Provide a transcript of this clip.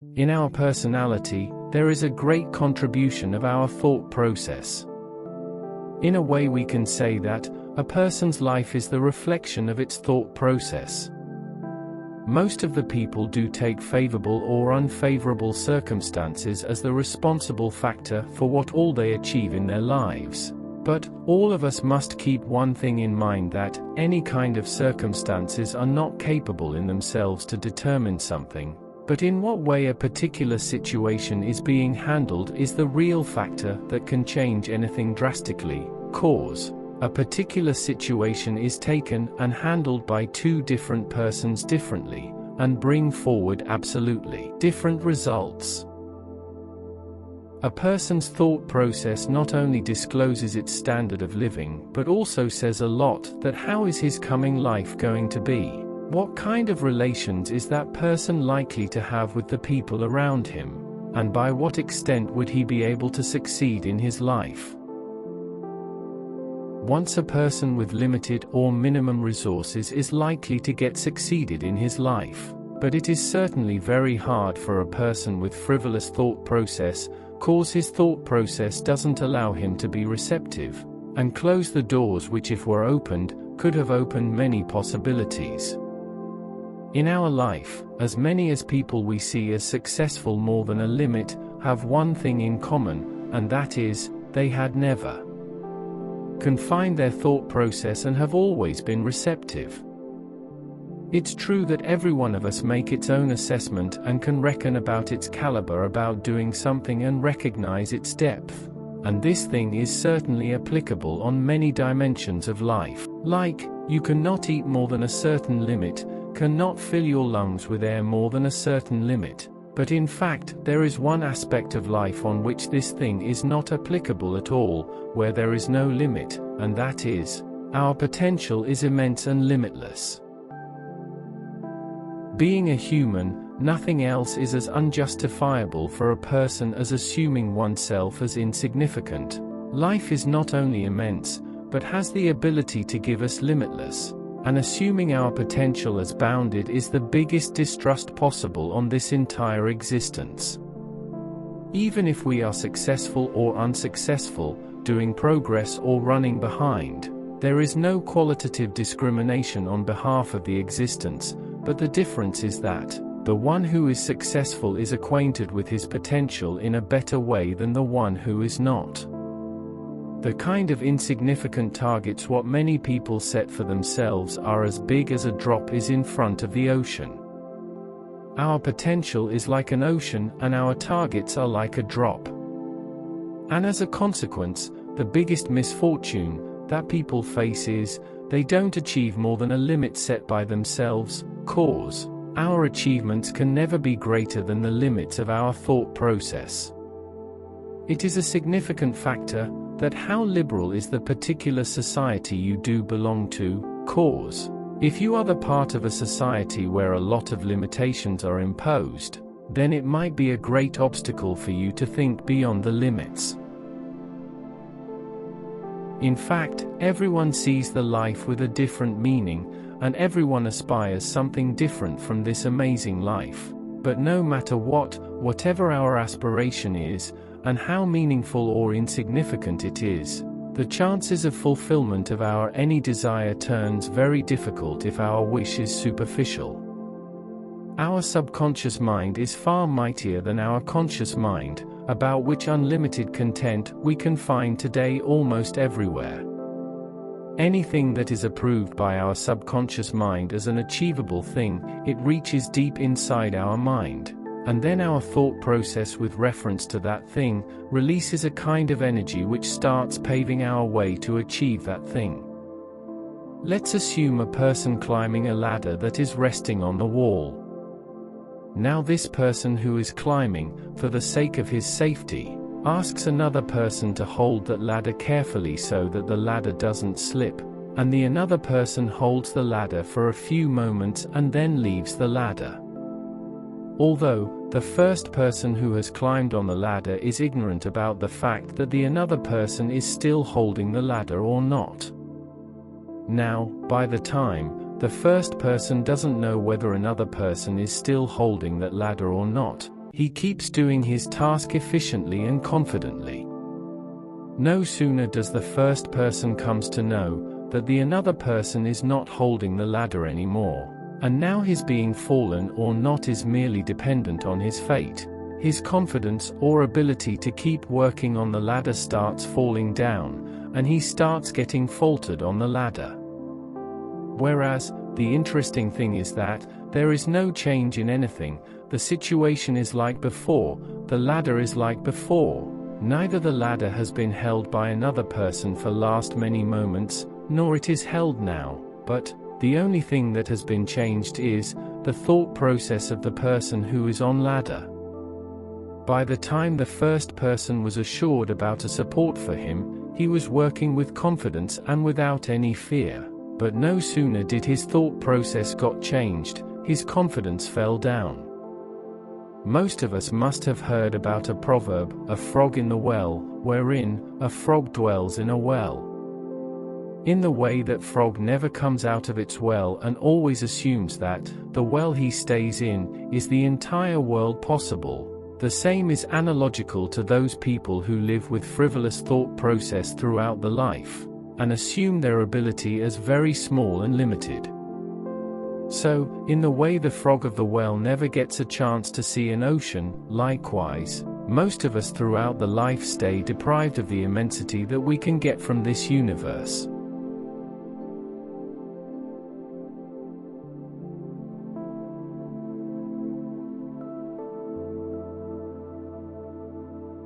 In our personality, there is a great contribution of our thought process. In a way, we can say that a person's life is the reflection of its thought process. Most of the people do take favorable or unfavorable circumstances as the responsible factor for what all they achieve in their lives. But all of us must keep one thing in mind, that any kind of circumstances are not capable in themselves to determine something, but in what way a particular situation is being handled is the real factor that can change anything drastically. Cause a particular situation is taken and handled by two different persons differently, and bring forward absolutely different results. A person's thought process not only discloses its standard of living, but also says a lot that how is his coming life going to be? What kind of relations is that person likely to have with the people around him? And by what extent would he be able to succeed in his life? Once a person with limited or minimum resources is likely to get succeeded in his life, but it is certainly very hard for a person with frivolous thought process, cause his thought process doesn't allow him to be receptive, and close the doors which, if were opened, could have opened many possibilities. In our life, as many as people we see as successful more than a limit, have one thing in common, and that is, they had never confined their thought process and have always been receptive. It's true that every one of us make its own assessment and can reckon about its caliber about doing something and recognize its depth. And this thing is certainly applicable on many dimensions of life. Like, you cannot eat more than a certain limit, cannot fill your lungs with air more than a certain limit. But in fact, there is one aspect of life on which this thing is not applicable at all, where there is no limit, and that is, our potential is immense and limitless. Being a human, nothing else is as unjustifiable for a person as assuming oneself as insignificant. Life is not only immense, but has the ability to give us limitless, and assuming our potential as bounded is the biggest distrust possible on this entire existence. Even if we are successful or unsuccessful, doing progress or running behind, there is no qualitative discrimination on behalf of the existence, but the difference is that the one who is successful is acquainted with his potential in a better way than the one who is not. The kind of insignificant targets what many people set for themselves are as big as a drop is in front of the ocean. Our potential is like an ocean and our targets are like a drop. And as a consequence, the biggest misfortune that people face is, they don't achieve more than a limit set by themselves. Cause our achievements can never be greater than the limits of our thought process. It is a significant factor that how liberal is the particular society you do belong to. Cause if you are the part of a society where a lot of limitations are imposed, then it might be a great obstacle for you to think beyond the limits. In fact, everyone sees the life with a different meaning, and everyone aspires something different from this amazing life. But no matter whatever our aspiration is, and how meaningful or insignificant it is, the chances of fulfillment of our any desire turns very difficult if our wish is superficial. Our subconscious mind is far mightier than our conscious mind, about which unlimited content we can find today almost everywhere. Anything that is approved by our subconscious mind as an achievable thing, it reaches deep inside our mind, and then our thought process with reference to that thing releases a kind of energy which starts paving our way to achieve that thing. Let's assume a person climbing a ladder that is resting on the wall. Now this person who is climbing, for the sake of his safety, asks another person to hold that ladder carefully so that the ladder doesn't slip, and the another person holds the ladder for a few moments and then leaves the ladder. Although the first person who has climbed on the ladder is ignorant about the fact that the another person is still holding the ladder or not. Now, by the time the first person doesn't know whether another person is still holding that ladder or not, He keeps doing his task efficiently and confidently. No sooner does the first person comes to know that the another person is not holding the ladder anymore, and now his being fallen or not is merely dependent on his fate, his confidence or ability to keep working on the ladder starts falling down, and he starts getting faltered on the ladder. Whereas, the interesting thing is that there is no change in anything. The situation is like before, the ladder is like before. Neither the ladder has been held by another person for last many moments, nor it is held now, but the only thing that has been changed is the thought process of the person who is on ladder. By the time the first person was assured about a support for him, he was working with confidence and without any fear. But no sooner did his thought process got changed, his confidence fell down. Most of us must have heard about a proverb, a frog in the well, wherein a frog dwells in a well. In the way that frog never comes out of its well and always assumes that the well he stays in is the entire world possible. The same is analogical to those people who live with frivolous thought process throughout the life, and assume their ability as very small and limited. So, in the way the frog of the well never gets a chance to see an ocean, likewise, most of us throughout the life stay deprived of the immensity that we can get from this universe.